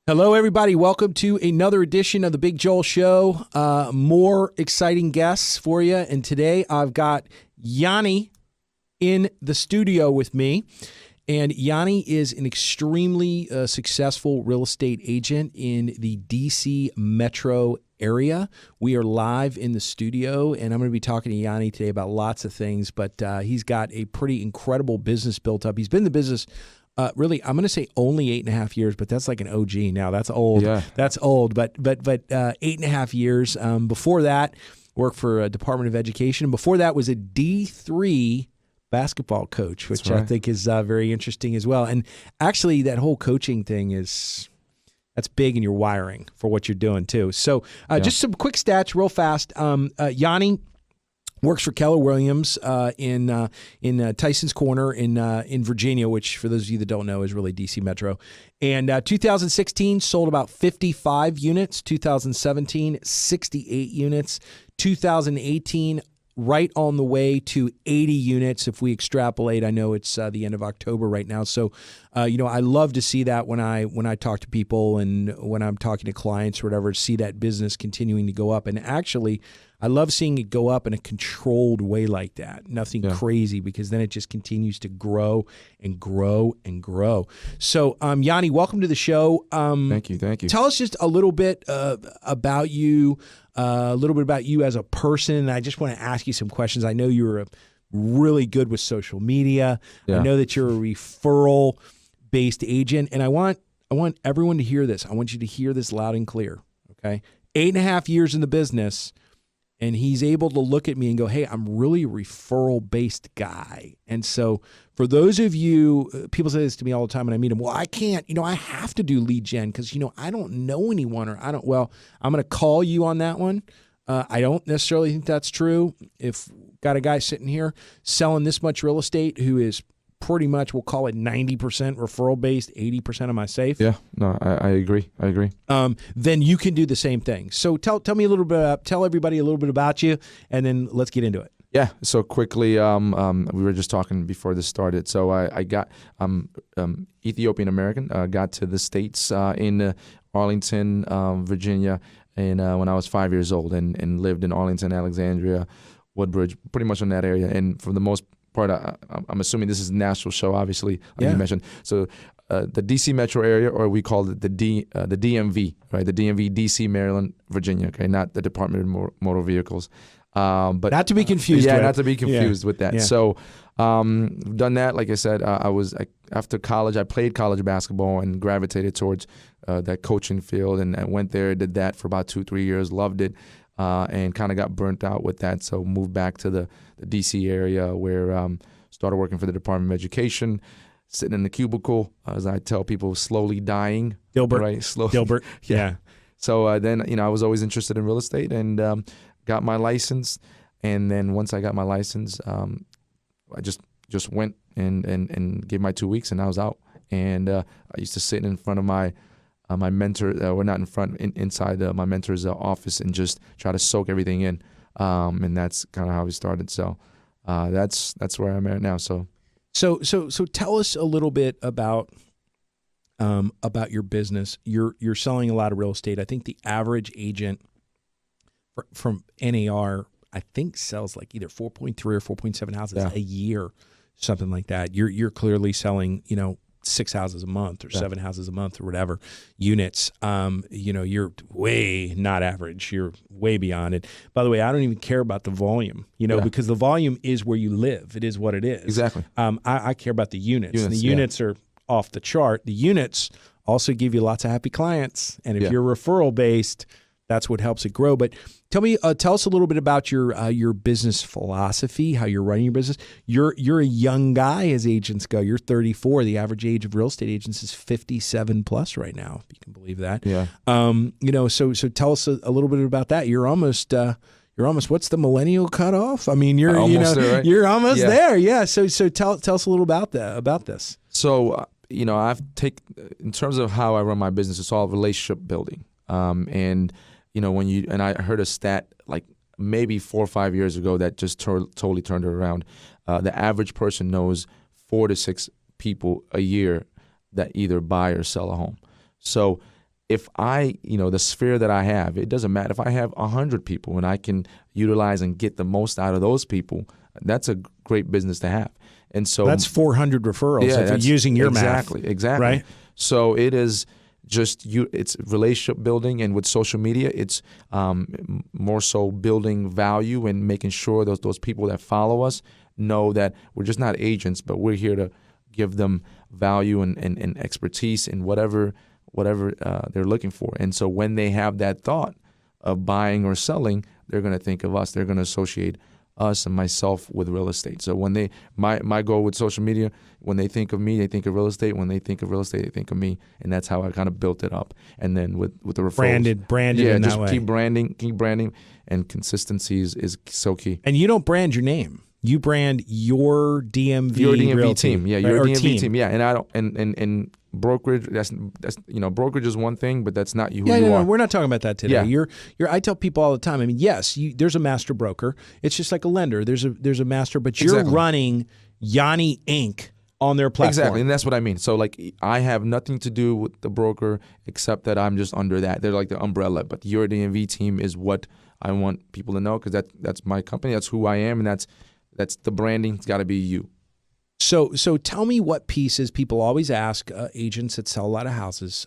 Hello, everybody. Welcome to another edition of the Big Joel Show. More exciting guests for you. And today I've got Yony in the studio with me. And Yony is an extremely successful real estate agent in the DC metro area. We are live in the studio, and I'm going to be talking to Yony today about lots of things. But he's got a pretty incredible business built up. He's been in the business really, I'm going to say only 8.5 years, but that's like an OG now. That's old. Yeah. That's old. But 8.5 years. Before that, worked for a Department of Education. Before that was a D3 basketball coach, which I think is very interesting as well. And actually, that whole coaching thing that's big in your wiring for what you're doing too. So just some quick stats real fast. Yony works for Keller Williams in Tyson's Corner in Virginia, which for those of you that don't know is really DC Metro. And 2016 sold about 55 units. 2017 68 units. 2018 right on the way to 80 units if we extrapolate. I know it's the end of October right now. So, I love to see that when I talk to people and when I'm talking to clients or whatever, see that business continuing to go up. And actually, I love seeing it go up in a controlled way like that. Nothing crazy, because then it just continues to grow and grow and grow. So, Yony, welcome to the show. Thank you. Tell us just a little bit about you, as a person. And I just want to ask you some questions. I know you're really good with social media. Yeah. I know that you're a referral-based agent, and I want everyone to hear this. I want you to hear this loud and clear. Okay, 8.5 years in the business. And he's able to look at me and go, hey, I'm really a referral-based guy. And so for those of you, people say this to me all the time when I meet them, well, I can't, I have to do lead gen because, I don't know anyone or I'm going to call you on that one. I don't necessarily think that's true. If got a guy sitting here selling this much real estate who is pretty much, we'll call it 90% referral-based, 80% of my safe. Yeah, no, I agree. Then you can do the same thing. So tell me a little bit, tell everybody a little bit about you, and then let's get into it. Yeah. So quickly, we were just talking before this started. So I got Ethiopian American. Got to the States in Arlington, Virginia, and when I was 5 years old, and lived in Arlington, Alexandria, Woodbridge, pretty much in that area. And for the most part, I'm assuming this is a national show, obviously, like you mentioned. So the DC metro area, or we call it the DMV, right? The DMV, DC, Maryland, Virginia, okay? Not the Department of Motor Vehicles. But not to be confused not to be confused with that. Yeah. So done that. Like I said, after college, I played college basketball and gravitated towards that coaching field, and I went there, did that for about 2-3 years, loved it. And kind of got burnt out with that, so moved back to the D.C. area where started working for the Department of Education, sitting in the cubicle, as I tell people, slowly dying. Dilbert. Right? Dilbert. Yeah. So then, I was always interested in real estate and got my license. And then once I got my license, I just went and gave my 2 weeks, and I was out. And I used to sit in front of my mentor, not in front, inside my mentor's office, and just try to soak everything in. And that's kind of how we started. So that's where I'm at now. So tell us a little bit about your business. You're selling a lot of real estate. I think the average agent from NAR, I think, sells like either 4.3 or 4.7 houses a year, something like that. You're clearly selling, 6 houses a month or 7 houses a month or whatever units. You're way not average. You're way beyond it. By the way, I don't even care about the volume, because the volume is where you live. It is what it is. Exactly. I care about the units. And the units are off the chart. The units also give you lots of happy clients. And if you're referral based, that's what helps it grow. But tell us a little bit about your business philosophy, how you're running your business. You're a young guy as agents go. You're 34. The average age of real estate agents is 57 plus right now, if you can believe that. Yeah. So tell us a little bit about that. You're almost what's the millennial cutoff? I mean, you're almost there, right? You're almost there. Yeah. So tell us a little about this. So in terms of how I run my business, it's all relationship building. And I heard a stat like maybe 4 or 5 years ago that just totally turned it around. The average person knows 4 to 6 people a year that either buy or sell a home. So if the sphere that I have, it doesn't matter if I have 100 people and I can utilize and get the most out of those people, that's a great business to have. And so that's 400 referrals if you're using your math. Exactly. Right? So it is just it's relationship building, and with social media, it's more so building value and making sure those people that follow us know that we're just not agents, but we're here to give them value and expertise in whatever they're looking for. And so when they have that thought of buying or selling, they're going to think of us. They're going to associate us and myself with real estate. So when my goal with social media, when they think of me, they think of real estate. When they think of real estate, they think of me. And that's how I kind of built it up. And then with the referrals. Branded in that way. Keep branding, and consistency is so key. And you don't brand your name. You brand your DMV Realty, team. Yeah, your DMV team. Yeah, and I don't and brokerage, that's brokerage is one thing, but that's not who you are. No, we're not talking about that today. Yeah. I tell people all the time, I mean, yes, there's a master broker. It's just like a lender. There's a master, but you're running Yony Inc. on their platform. Exactly, and that's what I mean. So like I have nothing to do with the broker except that I'm just under that. They're like the umbrella, but your DMV team is what I want people to know, because that's my company. That's who I am, and that's the branding. It's got to be you. So tell me what pieces people always ask agents that sell a lot of houses.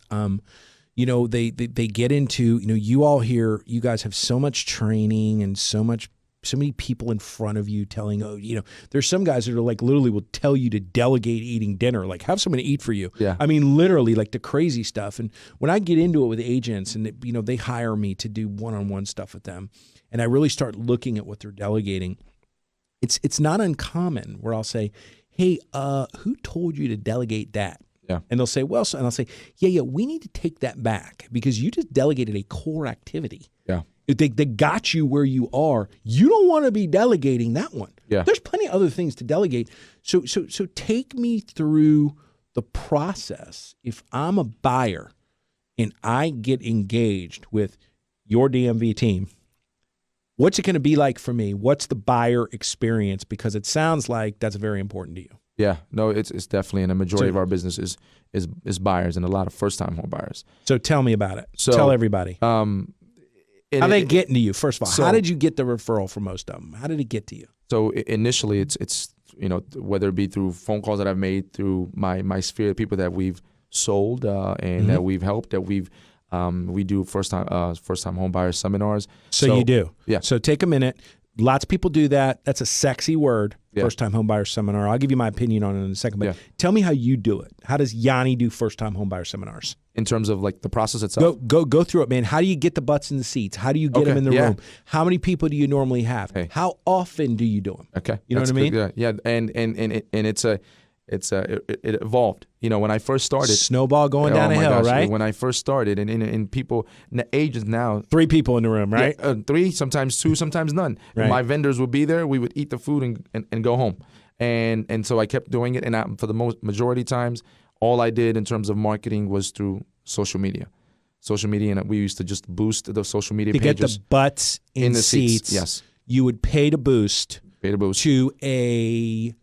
They get into, you all here, you guys have so much training and so many people in front of you telling, there's some guys that are like literally will tell you to delegate eating dinner, like have someone eat for you. Yeah. I mean, literally like the crazy stuff. And when I get into it with agents and they hire me to do one-on-one stuff with them, and I really start looking at what they're delegating, it's not uncommon where I'll say, hey, who told you to delegate that? Yeah. And they'll say, well, and I'll say, yeah, we need to take that back because you just delegated a core activity. Yeah. They got you where you are. You don't want to be delegating that one. Yeah. There's plenty of other things to delegate. So take me through the process. If I'm a buyer and I get engaged with your DMV team, what's it going to be like for me? What's the buyer experience? Because it sounds like that's very important to you. Yeah, no, it's definitely, and a majority of our business is buyers, and a lot of first-time home buyers. So tell me about it. Tell everybody. How they getting to you? First of all, how did you get the referral for most of them? How did it get to you? So initially, it's whether it be through phone calls that I've made, through my sphere of people that we've sold and that we've helped, that we do first time home buyer seminars. So you do. Yeah. So take a minute. Lots of people do that. That's a sexy word, first-time home buyer seminar. I'll give you my opinion on it in a second, but tell me how you do it. How does Yony do first-time home buyer seminars? In terms of like the process itself? Go through it, man. How do you get the butts in the seats? How do you get them in the room? How many people do you normally have? Hey. How often do you do them? Okay. You know what I mean? Good. Yeah, and it evolved. When I first started, snowball going down a hill, right? When I first started, and people, agents now, 3 people in the room, right? Yeah, 3, sometimes 2, sometimes none. Right. My vendors would be there. We would eat the food and go home, and so I kept doing it. And for the majority times, all I did in terms of marketing was through social media. And we used to just boost the social media pages to get the butts in the seats. Yes, you would pay to boost to a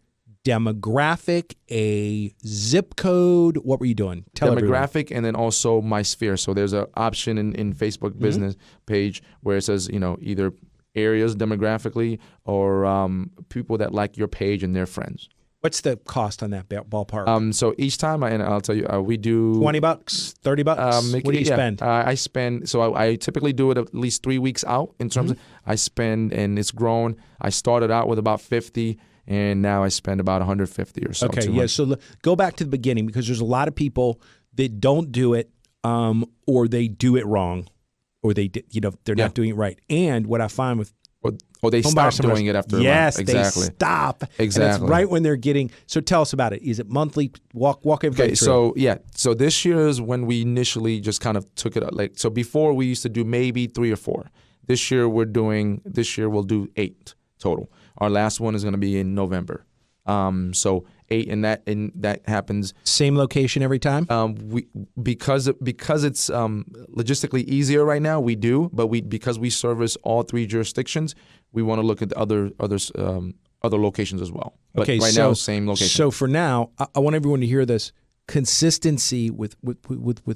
demographic, a zip code. What were you doing? Tell demographic, and then also my sphere. So there's an option in Facebook business page where it says, either areas demographically or people that like your page and their friends. What's the cost on that ballpark? So each time, and I'll tell you, we do $20, $30. What do you spend? I spend. So I typically do it at least 3 weeks out in terms of I spend, and it's grown. I started out with about 50. And now I spend about 150 or so. Okay, yeah. So go back to the beginning, because there's a lot of people that don't do it, or they do it wrong, or they're not doing it right. And what I find with they stop doing it after a month. Exactly. They stop. Exactly. And it's right when they're getting. So tell us about it. Is it monthly? Walk everybody through. So this year is when we initially just kind of took it. So before we used to do maybe 3 or 4. This year we'll do 8 total. Our last one is going to be in November. So 8, and that happens. Same location every time? Because it's logistically easier right now, we do. But because we service all 3 jurisdictions, we want to look at other locations as well. But now, same location. So for now, I want everyone to hear this. consistency with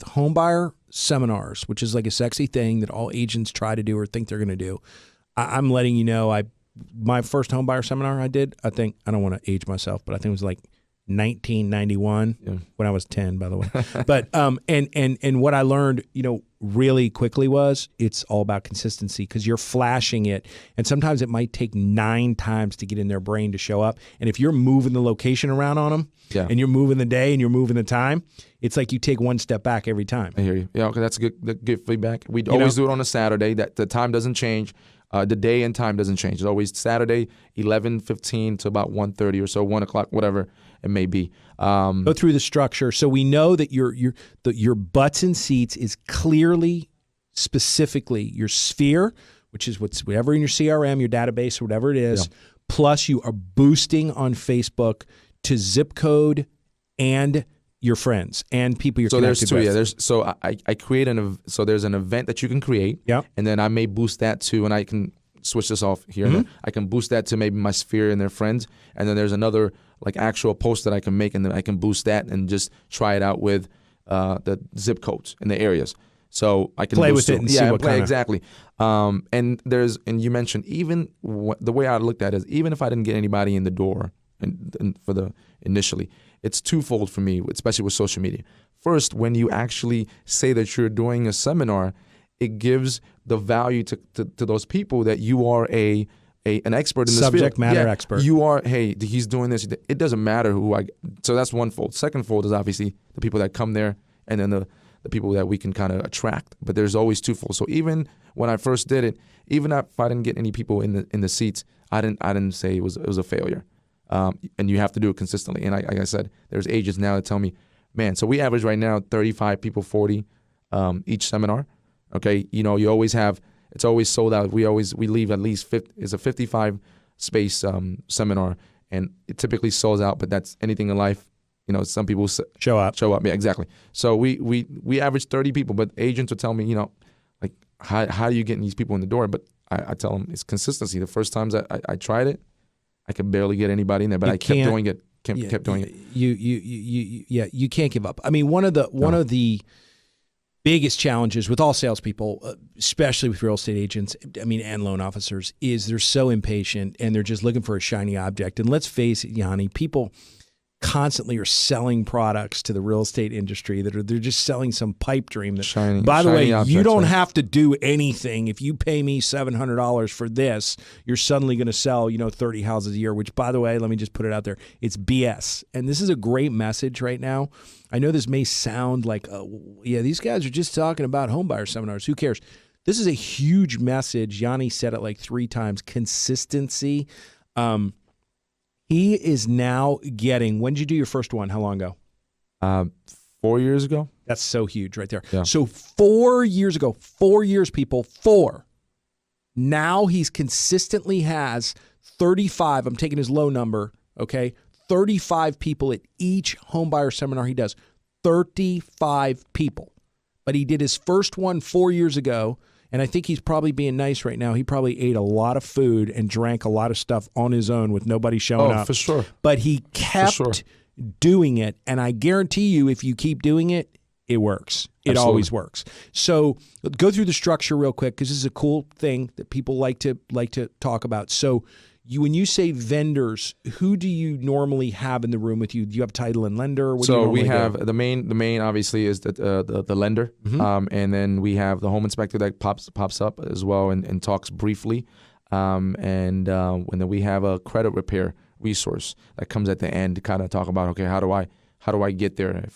home buyer seminars, which is like a sexy thing that all agents try to do or think they're going to do. I'm letting you know, my first home buyer seminar I did, I think, I don't want to age myself, but I think it was like 1991 when I was 10, by the way. But and what I learned, really quickly was it's all about consistency, because you're flashing it, and sometimes it might take 9 times to get in their brain to show up. And if you're moving the location around on them, and you're moving the day and you're moving the time, it's like you take one step back every time. I hear you. Yeah, okay, that's good feedback. We always do it on a Saturday. That the time doesn't change. The day and time doesn't change. It's always Saturday, 11:15 to about 1:30 or so, 1 o'clock, whatever it may be. Go through the structure. So we know that your butts and seats is clearly, specifically your sphere, which is whatever in your CRM, your database, or whatever it is, plus you are boosting on Facebook to zip code and your friends and people you're connected with. I create so there's an event that you can create, and then I may boost that to, and I can switch this off here and there. I can boost that to maybe my sphere and their friends, and then there's another like actual post that I can make, and then I can boost that and just try it out with the zip codes in the areas. So I can play with it and see what kind of. Exactly. And you mentioned even the way I looked at it is, even if I didn't get anybody in the door and for the initially, it's twofold for me, especially with social media. First, when you actually say that you're doing a seminar, it gives the value to those people that you are an expert in this subject matter expert. You are, hey, he's doing this. It doesn't matter so that's one fold. Second fold is obviously the people that come there, and then the people that we can kind of attract. But there's always twofold. So even when I first did it, even if I didn't get any people in the seats, I didn't say it was a failure. And you have to do it consistently. And like I said, there's agents now that tell me, man, so we average right now 35 people, 40 each seminar. Okay, you always have, it's always sold out. We leave at least 50, it's a 55 space seminar, and it typically sells out. But that's anything in life. Some people show up. Yeah, exactly. So we average 30 people, but agents will tell me, like how are you getting these people in the door? But I tell them it's consistency. The first times I tried it, I could barely get anybody in there, but I kept doing it. Kept doing it. You can't give up. I mean, one of the biggest challenges with all salespeople, especially with real estate agents, and loan officers, is they're so impatient and they're just looking for a shiny object. And let's face it, Yony, people constantly are selling products to the real estate industry they're just selling some pipe dream that, by the way, you don't have to do anything. If you pay me $700 for this, you're suddenly going to sell 30 houses a year, which, by the way, let me just put it out there, it's BS. And this is a great message right now. I know this may sound like these guys are just talking about homebuyer seminars, who cares? This is a huge message. Yony said it like 3 times. Consistency. He is now getting, when did you do your first one? How long ago? 4 years ago. That's so huge right there. Yeah. So 4 years ago, 4 years, people, 4. Now he's consistently has 35, I'm taking his low number, okay, 35 people at each homebuyer seminar he does. 35 people. But he did his first one 4 years ago. And I think he's probably being nice right now. He probably ate a lot of food and drank a lot of stuff on his own with nobody showing up. Oh, for sure. But he kept doing it. And I guarantee you, if you keep doing it, it works. It always works. So go through the structure real quick, because this is a cool thing that people like to talk about. So when you say vendors, who do you normally have in the room with you? Do you have title and lender? So we have the main obviously is the lender, and then we have the home inspector that pops up as well and talks briefly, and then we have a credit repair resource that comes at the end to kind of talk about, okay, how do I get there?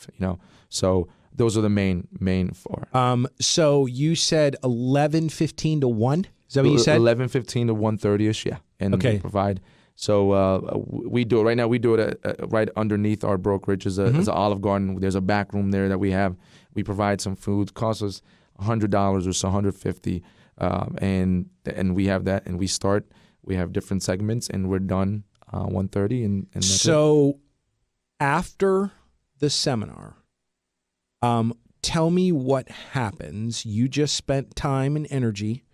So those are the main 4. So you said 11:15 to 1. Is that what you said? 11:15 to 1:30ish, yeah. And we provide. So we do it right now. We do it right underneath our brokerage is an Olive Garden. There's a back room there that we have. We provide some food. Costs us $100 or so, $150, and we have that. And we start. We have different segments, and we're done 1:30. And that's so after the seminar, tell me what happens. You just spent time and energy,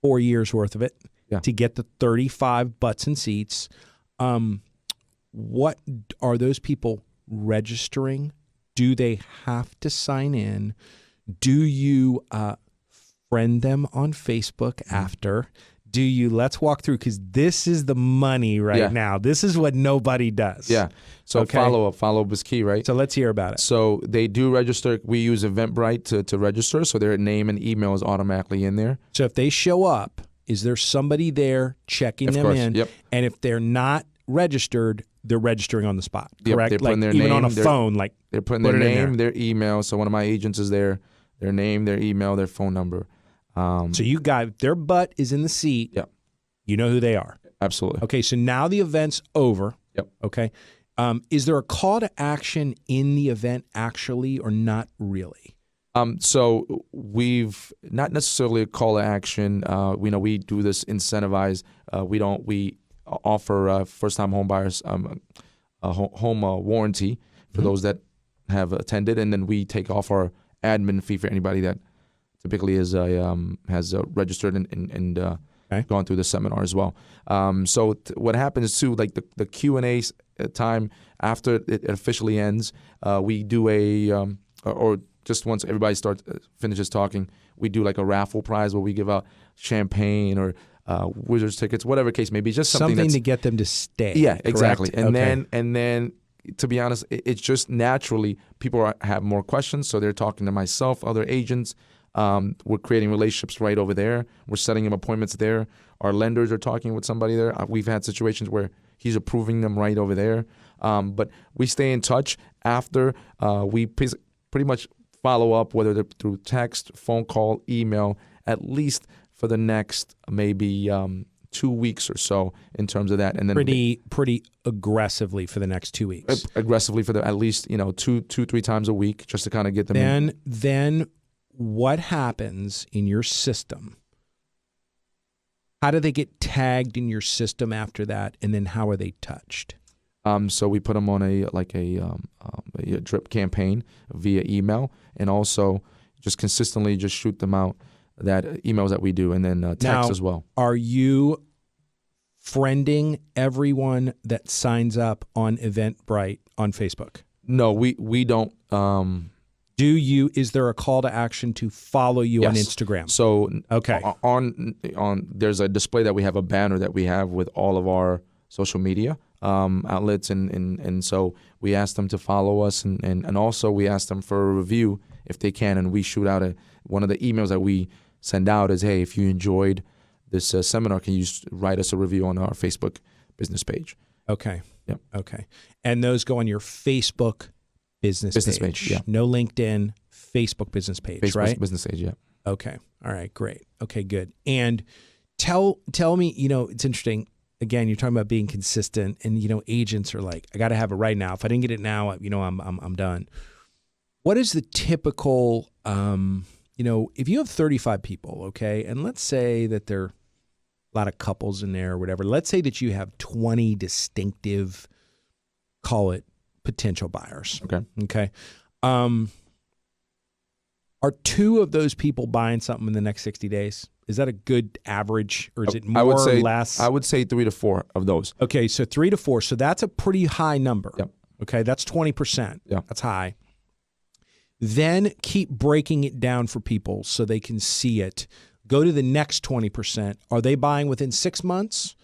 4 years worth of it. Yeah. To get the 35 butts and seats. What are those people registering Do they have to sign in? Do you friend them on Facebook after? Do you, let's walk through, because this is the money right now. This is what nobody does. Yeah. So follow-up is key, right? So let's hear about it. So they do register. We use Eventbrite to register, so their name and email is automatically in there. So if they show up, is there somebody there checking them in? Yep. And if they're not registered, they're registering on the spot, Yep, correct? they're putting their even name, on a phone, they're putting their name, their email. So one of my agents is there, their name, their email, their phone number. So you got, their butt is in the seat. Yep. You know who they are. Absolutely. Okay, so now the event's over. Yep. Okay. Is there a call to action in the event actually, or not really? So we've not necessarily a call to action. We know we do this incentivized. We offer first-time home buyers a home warranty for those that have attended, and then we take off our admin fee for anybody that typically is has registered and gone through the seminar as well. So what happens too, like the Q&A time after it officially ends, we do or just once everybody finishes talking, we do like a raffle prize where we give out champagne or Wizards tickets, whatever case may be, just something to get them to stay. Yeah, correct? exactly. And then to be honest, it's just naturally people have more questions, so they're talking to myself, other agents. We're creating relationships right over there. We're setting up appointments there. Our lenders are talking with somebody there. We've had situations where he's approving them right over there. But we stay in touch after. We pretty much follow up, whether they're through text, phone call, email, at least for the next maybe 2 weeks or so in terms of that. And then pretty aggressively for the next 2 weeks. Aggressively for at least 2-3 times a week, just to kind of get them in. Then what happens in your system? How do they get tagged in your system after that? And then how are they touched? So we put them on a drip campaign via email, and also just consistently just shoot them out that emails that we do, and then text as well. Are you friending everyone that signs up on Eventbrite on Facebook? No, we don't. Is there a call to action to follow you on Instagram? So okay, on there's a display that we have, a banner that we have with all of our social media outlets, and so we ask them to follow us, and also we ask them for a review if they can, and we shoot out one of the emails that we send out is, hey, if you enjoyed this seminar, can you write us a review on our Facebook business page? Okay. Yep. Okay. And those go on your Facebook business page. Yeah. No LinkedIn, Facebook business page, Facebook right? Business page, yeah. Okay. All right, great. Okay, good. And tell me, it's interesting. Again, you're talking about being consistent, and agents are like, I got to have it right now. If I didn't get it now, I'm done. What is the typical if you have 35 people, okay, and let's say that there are a lot of couples in there or whatever. Let's say that you have 20 distinctive, call it potential buyers. Okay. Are 2 of those people buying something in the next 60 days? Is that a good average, or is it more or less? I would say 3 to 4 of those. Okay, so 3 to 4. So that's a pretty high number. Yep. Okay, that's 20%. Yeah. That's high. Then keep breaking it down for people so they can see it. Go to the next 20%. Are they buying within 6 months?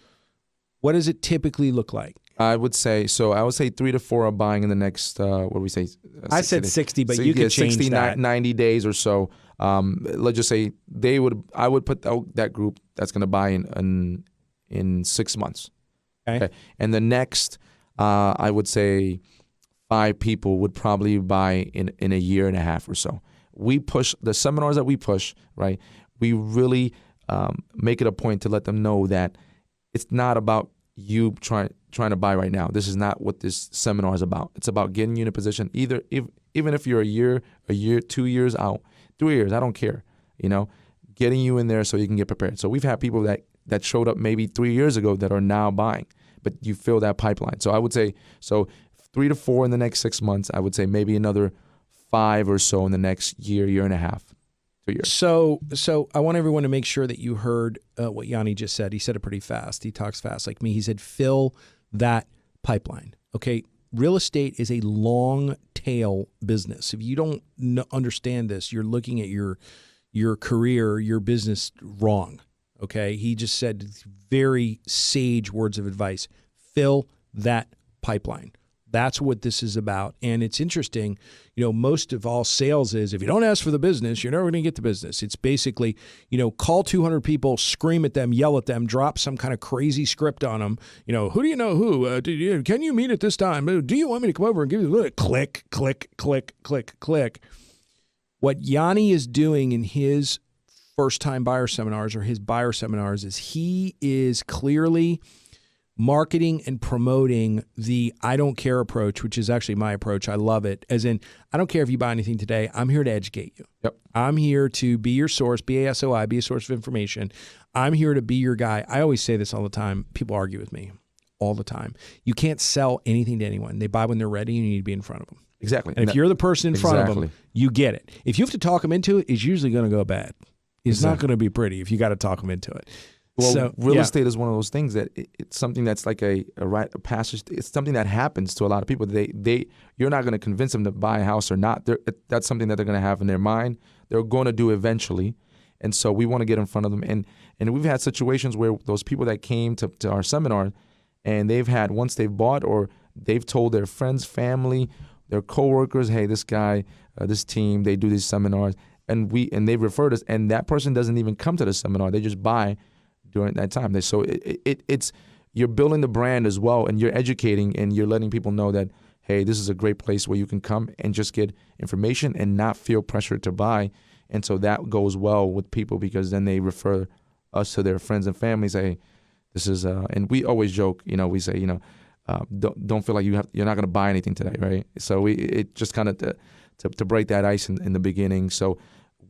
What does it typically look like? I would say 3 to 4 are buying in the next, what do we say? I said 60, but you could change 60, that. 90 days or so. Let's just say I would put that group that's going to buy in 6 months. Okay. And the next, I would say 5 people would probably buy in a year and a half or so. We push the seminars that we push, right? We really make it a point to let them know that it's not about you trying to buy right now. This is not what this seminar is about. It's about getting you in a position, even if you're a year, 2 years out, 3 years, I don't care, getting you in there so you can get prepared. So we've had people that showed up maybe 3 years ago that are now buying, but you fill that pipeline. So I would say, 3 to 4 in the next 6 months. I would say maybe another 5 or so in the next year and a half. 2 years. So I want everyone to make sure that you heard what Yony just said. He said it pretty fast. He talks fast like me. He said, fill that pipeline. Okay. real estate is a long tail business. If you don't understand this, you're looking at your career, your business wrong. Okay. He just said very sage words of advice. Fill that pipeline. That's what this is about. And it's interesting, most of all sales is if you don't ask for the business, you're never going to get the business. It's basically, call 200 people, scream at them, yell at them, drop some kind of crazy script on them. Who do you know who? Can you meet at this time? Do you want me to come over and give you the click, click, click, click, click? What Yony is doing in his first-time buyer seminars or his buyer seminars is he is clearly marketing and promoting the I don't care approach, which is actually my approach. I love it. As in, I don't care if you buy anything today. I'm here to educate you. Yep. I'm here to be your source, BASOI, be a source of information. I'm here to be your guy. I always say this all the time. People argue with me all the time. You can't sell anything to anyone. They buy when they're ready. You need to be in front of them. Exactly. And if you're the person in front of them, you get it. If you have to talk them into it, it's usually going to go bad. It's not going to be pretty if you got to talk them into it. Well, real estate is one of those things that it's something that's like a rite of passage. It's something that happens to a lot of people. You're not going to convince them to buy a house or not. That's something that they're going to have in their mind. They're going to do eventually, and so we want to get in front of them. And we've had situations where those people that came to our seminar, and they've had once they've bought or they've told their friends, family, their coworkers, hey, this guy, this team, they do these seminars, and they've referred us, and that person doesn't even come to the seminar. They just buy during that time. So it's you're building the brand as well, and you're educating and you're letting people know that, hey, this is a great place where you can come and just get information and not feel pressured to buy. And so that goes well with people because then they refer us to their friends and family, say, this is, and we always joke, we say, don't feel like you're not going to buy anything today, right? So it just kind of to break that ice in the beginning. So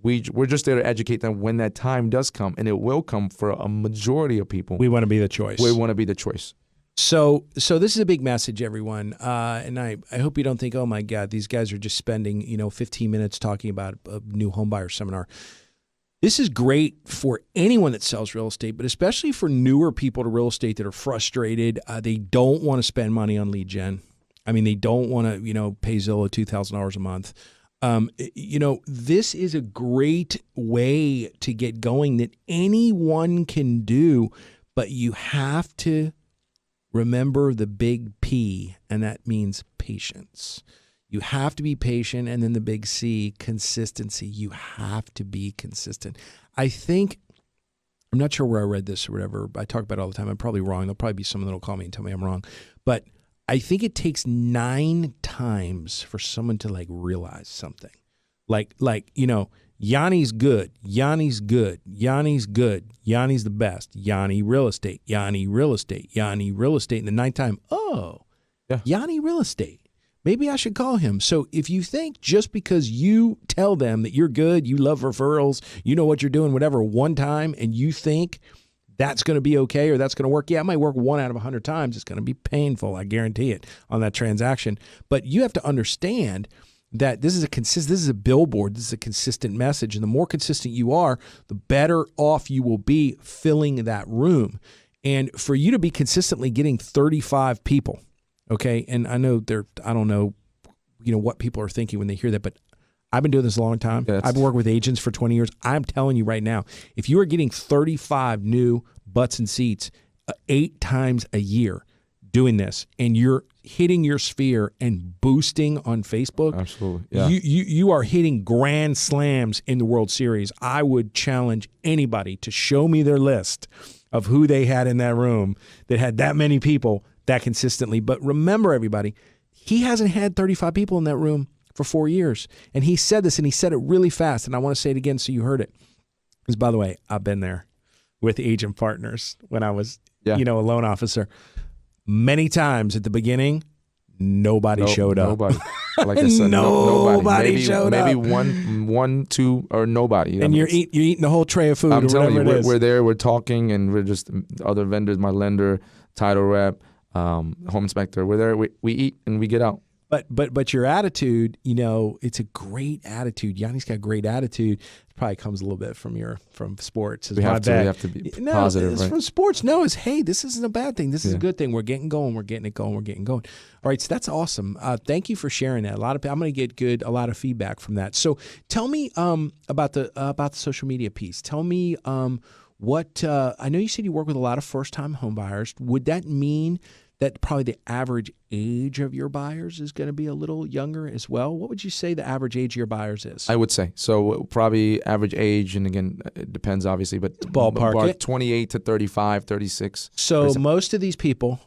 we're just there to educate them when that time does come, and it will come for a majority of people. We want to be the choice. We want to be the choice. So this is a big message, everyone. And I hope you don't think, oh my God, these guys are just spending 15 minutes talking about a new homebuyer seminar. This is great for anyone that sells real estate, but especially for newer people to real estate that are frustrated. They don't want to spend money on lead gen. I mean, they don't want to pay Zillow $2,000 a month. This is a great way to get going that anyone can do, but you have to remember the big P, and that means patience. You have to be patient, and then the big C, consistency. You have to be consistent. I'm not sure where I read this or whatever. I talk about it all the time. I'm probably wrong. There'll probably be someone that'll call me and tell me I'm wrong. But I think it takes 9 times for someone to realize something. Yony's good. Yony's good. Yony's good. Yony's the best. Yony real estate. Yony real estate. Yony real estate. And the 9th time, Yony real estate. Maybe I should call him. So if you think just because you tell them that you're good, you love referrals, you know what you're doing, whatever, one time, and you think that's going to be okay or that's going to work. Yeah, it might work 1 out of 100 times. It's going to be painful, I guarantee it, on that transaction. But you have to understand that this is a billboard. This is a consistent message. And the more consistent you are, the better off you will be filling that room. And for you to be consistently getting 35 people, okay, and I know I don't know, what people are thinking when they hear that, but I've been doing this a long time. I've been working with agents for 20 years. I'm telling you right now, if you are getting 35 new butts and seats 8 times a year doing this, and you're hitting your sphere and boosting on Facebook, absolutely, yeah. you are hitting grand slams in the World Series. I would challenge anybody to show me their list of who they had in that room that had that many people that consistently. But remember, everybody, he hasn't had 35 people in that room for 4 years. And he said this, and he said it really fast, and I want to say it again so you heard it. Because, by the way, I've been there with agent partners when I was, a loan officer. Many times at the beginning, nobody showed up. Nobody. Like I said, nobody showed up. Maybe one, two, or nobody. And you're eating the whole tray of food. I'm telling you, we're there, we're talking, and we're just other vendors, my lender, title rep, home inspector. We're there, we eat, and we get out. But your attitude, it's a great attitude. Yony's got great attitude. It probably comes a little bit from sports. We have to be positive. It's right? From sports. No, it's hey, this isn't a bad thing. This is a good thing. We're getting going. We're getting it going. We're getting going. All right, so that's awesome. Thank you for sharing that. I'm going to get a lot of feedback from that. So tell me about the social media piece. Tell me what I know you said you work with a lot of first-time home buyers. Would that mean that probably the average age of your buyers is going to be a little younger as well? What would you say the average age of your buyers is? I would say. So probably average age, and again, it depends obviously, but ballpark 28 to 35, 36. So most of these people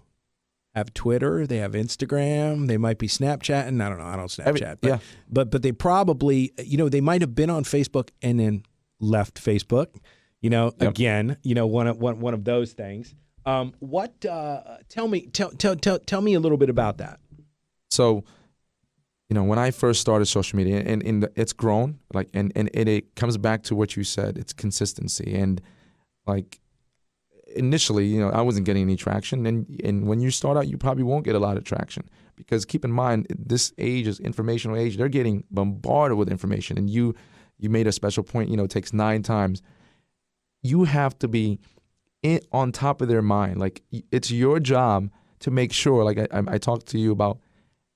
have Twitter, they have Instagram, they might be Snapchatting. I don't know. I don't Snapchat. But they probably, they might have been on Facebook and then left Facebook, again, one of those things. Tell me a little bit about that. So, when I first started social media, and it's grown, and it comes back to what you said. It's consistency, and initially, I wasn't getting any traction, and when you start out, you probably won't get a lot of traction, because keep in mind, this age is informational age. They're getting bombarded with information, and you made a special point. It takes 9 times. You have to be on top of their mind. It's your job to make sure, I talked to you about,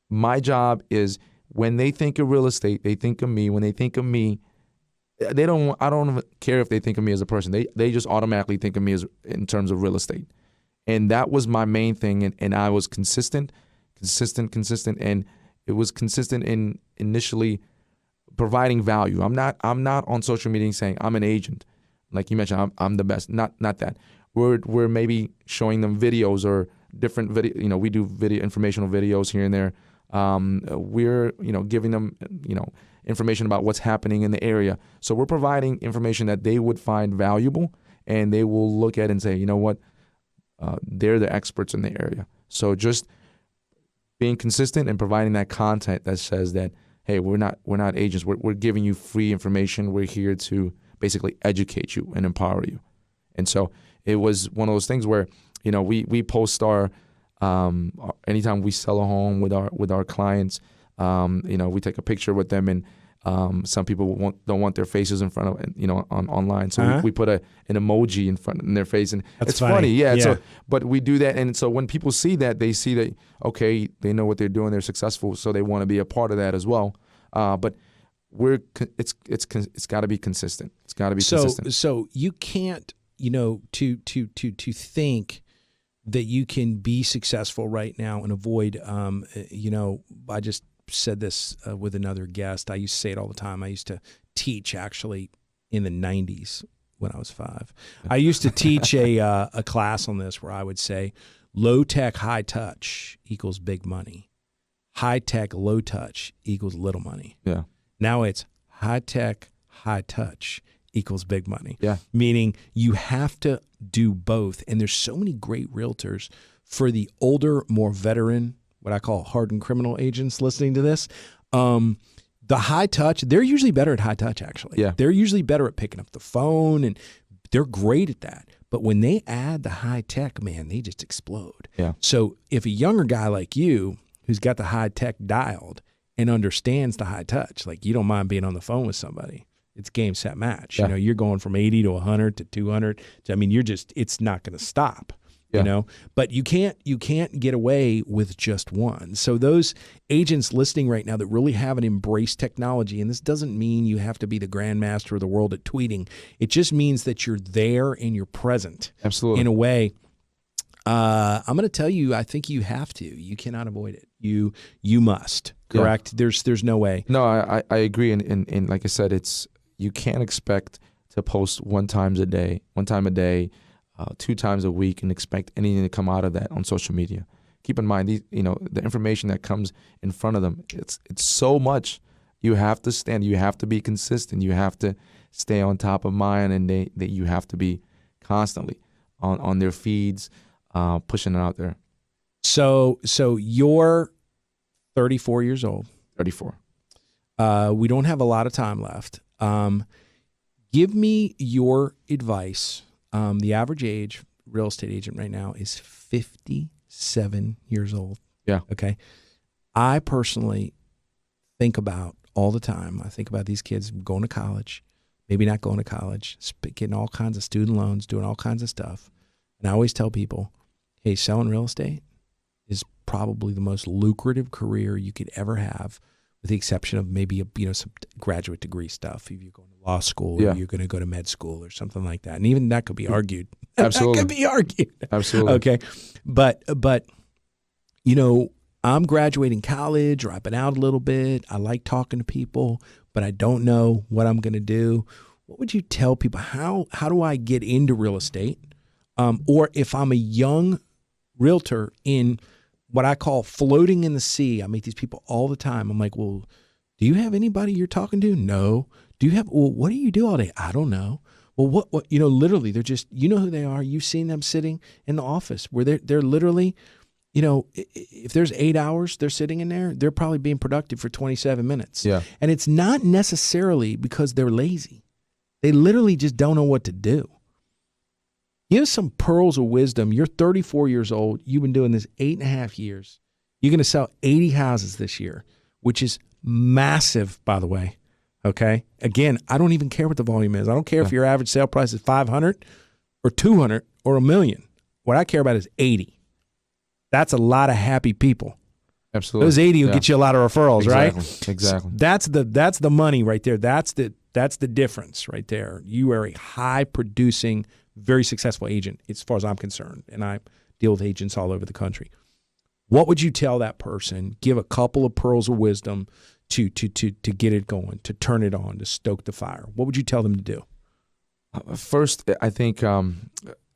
my job is when they think of real estate, they think of me. When they think of me, I don't care if they think of me as a person. They just automatically think of me as in terms of real estate. And that was my main thing. And I was consistent. And it was consistent in initially providing value. I'm not on social media saying I'm an agent. Like you mentioned, I'm the best. Not that. We're maybe showing them videos or different video. We do informational videos here and there. We're giving them information about what's happening in the area. So we're providing information that they would find valuable, and they will look at and say, you know what, they're the experts in the area. So just being consistent and providing that content that says that, hey, we're not agents. We're giving you free information. We're here to basically educate you and empower you. And so it was one of those things where, we post our, anytime we sell a home with our clients, we take a picture with them, and some people don't want their faces in front of, online. So we put an emoji in their face, and it's funny. Yeah. So, but we do that. And so when people see that, they see that, okay, they know what they're doing. They're successful. So they want to be a part of that as well. But it's got to be consistent. It's got to be consistent. So you can't, to think that you can be successful right now and avoid, I just said this with another guest. I used to say it all the time. I used to teach actually in the 90s when I was 5. I used to teach a class on this where I would say low tech, high touch equals big money. High tech, low touch equals little money. Yeah. Now it's high tech, high touch equals big money. Yeah. Meaning you have to do both. And there's so many great realtors for the older, more veteran, what I call hardened criminal agents listening to this. The high touch, they're usually better at high touch, actually. Yeah. They're usually better at picking up the phone, and they're great at that. But when they add the high tech, man, they just explode. Yeah. So if a younger guy like you, who's got the high tech dialed and understands the high touch, like you don't mind being on the phone with somebody, it's game, set, match. Yeah. You're going from 80 to 100 to 200. It's not going to stop. Yeah. But you can't get away with just one. So those agents listening right now that really haven't embraced technology, and this doesn't mean you have to be the grandmaster of the world at tweeting. It just means that you're there and you're present. Absolutely. In a way. I'm going to tell you, I think you have to. You cannot avoid it. You must. Correct? Yeah. There's no way. No, I agree. And like I said, you can't expect to post one time a day, 2 times a week, and expect anything to come out of that on social media. Keep in mind, the information that comes in front of them, it's so much. You have to stand. You have to be consistent. You have to stay on top of mind, and you have to be constantly on their feeds, pushing it out there. So you're 34 years old. 34. We don't have a lot of time left. Give me your advice. The average age real estate agent right now is 57 years old. Yeah. Okay. I personally think about all the time. I think about these kids going to college, maybe not going to college, getting all kinds of student loans, doing all kinds of stuff. And I always tell people, hey, selling real estate is probably the most lucrative career you could ever have, with the exception of maybe some graduate degree stuff. If you're going to law school, or you're going to go to med school or something like that, and even that could be argued. Absolutely, that could be argued. Absolutely. Okay, but I'm graduating college, or I've been out a little bit. I like talking to people, but I don't know what I'm going to do. What would you tell people? How do I get into real estate? Or if I'm a young realtor in what I call floating in the sea. I meet these people all the time. I'm like, well, do you have anybody you're talking to? No. What do you do all day? I don't know. Well, what literally, they're just, who they are. You've seen them sitting in the office where they're literally, if there's 8 hours they're sitting in there, they're probably being productive for 27 minutes. Yeah. And it's not necessarily because they're lazy. They literally just don't know what to do. Give some pearls of wisdom. You're 34 years old. You've been doing this 8.5 years. You're going to sell 80 houses this year, which is massive, by the way. Okay. Again, I don't even care what the volume is. I don't care if your average sale price is 500 or 200 or $1 million. What I care about is 80. That's a lot of happy people. Absolutely. Those 80 will get you a lot of referrals, right? Exactly. So that's the money right there. That's the difference right there. You are a high producing, very successful agent as far as I'm concerned, and I deal with agents all over the country. What would you tell that person? Give a couple of pearls of wisdom to get it going, to turn it on, to stoke the fire. What would you tell them to do? First, I think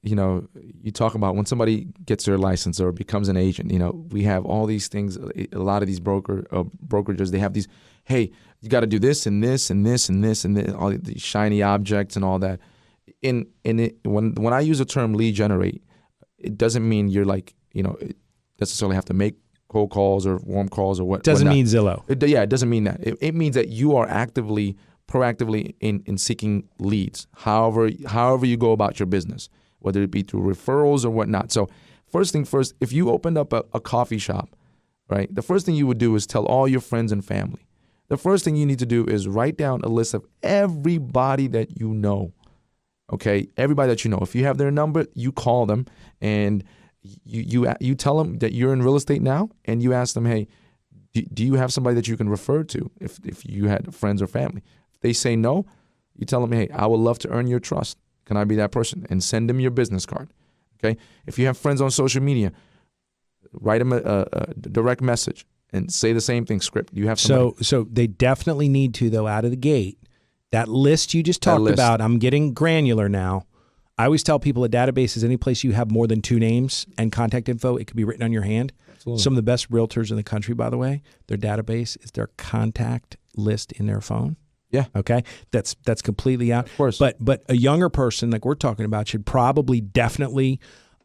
you talk about when somebody gets their license or becomes an agent. We have all these things. A lot of these brokerages, they have these. Hey, you got to do this and this and this and this and this, all these shiny objects and all that. When I use the term lead generate, it doesn't mean you're necessarily have to make cold calls or warm calls or what. Doesn't mean Zillow. It doesn't mean that. It means that you are proactively in seeking leads. However you go about your business, whether it be through referrals or whatnot. So first thing first, if you opened up a coffee shop, right, the first thing you would do is tell all your friends and family. The first thing you need to do is write down a list of everybody that you know. Okay, everybody that you know. If you have their number, you call them and you tell them that you're in real estate now, and you ask them, hey, do you have somebody that you can refer to if you had friends or family? If they say no, you tell them, hey, I would love to earn your trust. Can I be that person? And send them your business card. Okay, if you have friends on social media, write them a direct message and say the same thing. Script. You have somebody. So they definitely need to, though, out of the gate. That list you just talked about, I'm getting granular now. I always tell people a database is any place you have more than 2 names and contact info. It could be written on your hand. Absolutely. Some of the best realtors in the country, by the way, their database is their contact list in their phone. Yeah. Okay. That's completely out. Of course. But a younger person like we're talking about should probably definitely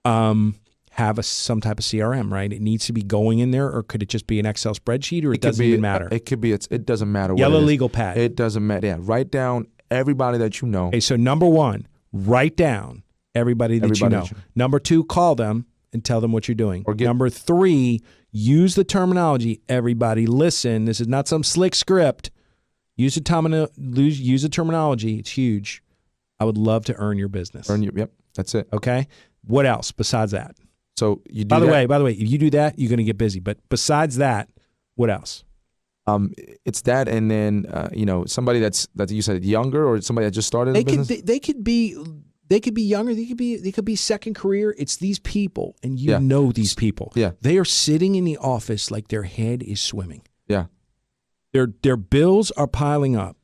have some type of CRM, right? It needs to be going in there, or could it just be an Excel spreadsheet, or it doesn't even matter? It could be. It doesn't matter. Yellow legal pad. It doesn't matter. Yeah. Write down everybody that you know. Okay. So number 1, write down everybody that you know. Number 2, call them and tell them what you're doing. Number 3, use the terminology. Everybody listen. This is not some slick script. Use the terminology. It's huge. I would love to earn your business. Yep. That's it. Okay. What else besides that? So you do By the way, if you do that, you're going to get busy. But besides that, what else? It's that, and then somebody that you said younger, or somebody that just started in business. They could be younger. They could be second career. It's these people, and you know these people. Yeah. They are sitting in the office like their head is swimming. Yeah. Their bills are piling up,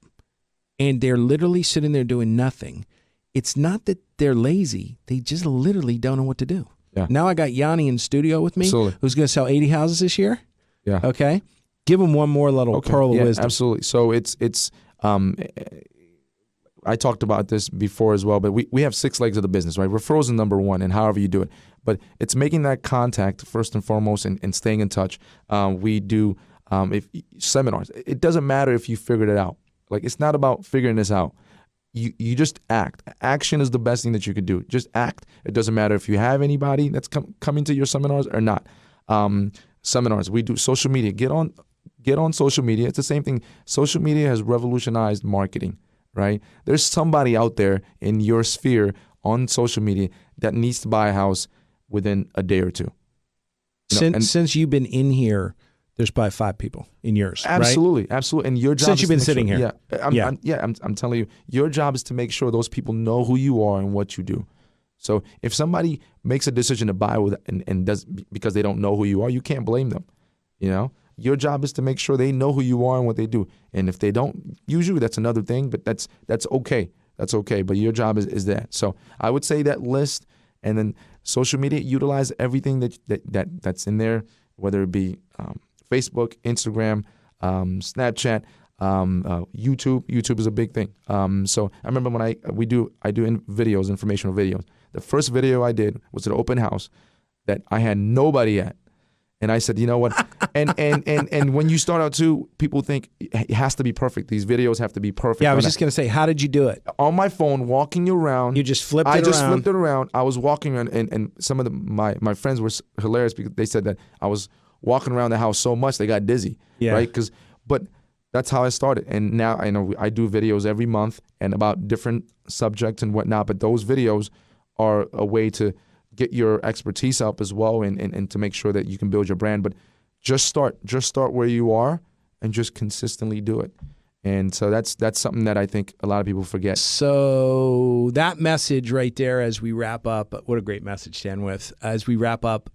and they're literally sitting there doing nothing. It's not that they're lazy. They just literally don't know what to do. Yeah. Now I got Yony in studio with me, Absolutely. Who's going to sell 80 houses this year. Yeah. Okay. Give them one more little pearl of wisdom. Absolutely. So it's I talked about this before as well, but we have 6 legs of the business, right? Referrals is number 1, and however you do it. But it's making that contact first and foremost, and staying in touch. We do seminars. It doesn't matter if you figured it out. Like, it's not about figuring this out. You just act. Action is the best thing that you could do. Just act. It doesn't matter if you have anybody that's coming to your seminars or not. seminars. We do social media. Get on social media. It's the same thing. Social media has revolutionized marketing, right? There's somebody out there in your sphere on social media that needs to buy a house within a day or two. Since you've been in here, there's probably 5 people in yours, absolutely, right? Absolutely. And your job since you've been sitting here. I'm telling you, your job is to make sure those people know who you are and what you do. So if somebody makes a decision to buy and does because they don't know who you are, you can't blame them. Your job is to make sure they know who you are and what they do. And if they don't, usually that's another thing, but that's okay. That's okay. But your job is that. So I would say that list, and then social media, utilize everything that's in there, whether it be Facebook, Instagram, Snapchat, YouTube. YouTube is a big thing. So I remember when I do videos, informational videos. The first video I did was an open house that I had nobody at. And I said, you know what? and when you start out too, people think it has to be perfect. These videos have to be perfect. Yeah, I was just going to say, how did you do it? On my phone, walking around. You just flipped it around? I just flipped it around. I was walking around, and some of my friends were hilarious because they said that I was walking around the house so much they got dizzy. Yeah. Right? But that's how I started. And now I know I do videos every month and about different subjects and whatnot. But those videos are a way to get your expertise up as well, and to make sure that you can build your brand. But just start where you are and just consistently do it. And so that's something that I think a lot of people forget. So that message right there as we wrap up, what a great message to end with. As we wrap up,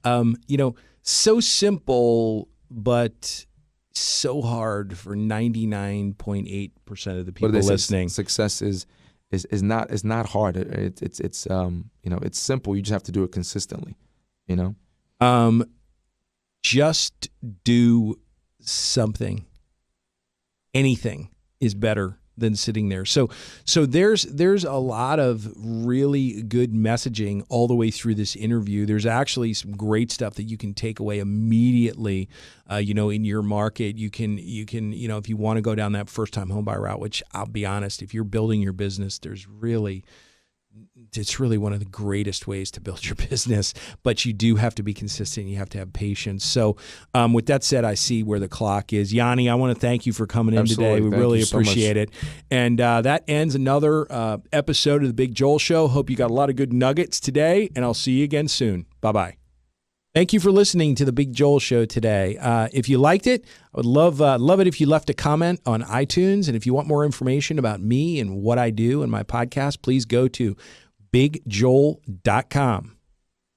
so simple, but so hard for 99.8% of the people listening. Success is not hard. It's simple. You just have to do it consistently. Just do something. Anything is better than sitting there. So there's a lot of really good messaging all the way through this interview. There's actually some great stuff that you can take away immediately, in your market. You can, if you want to go down that first time home buyer route, which I'll be honest, if you're building your business, it's really one of the greatest ways to build your business, but you do have to be consistent. You have to have patience. So with that said, I see where the clock is. Yony, I want to thank you for coming in today. We really appreciate it. And that ends another episode of the Big Joel Show. Hope you got a lot of good nuggets today, and I'll see you again soon. Bye-bye. Thank you for listening to the Big Joel Show today. If you liked it, I would love it if you left a comment on iTunes. And if you want more information about me and what I do and my podcast, please go to bigjoel.com.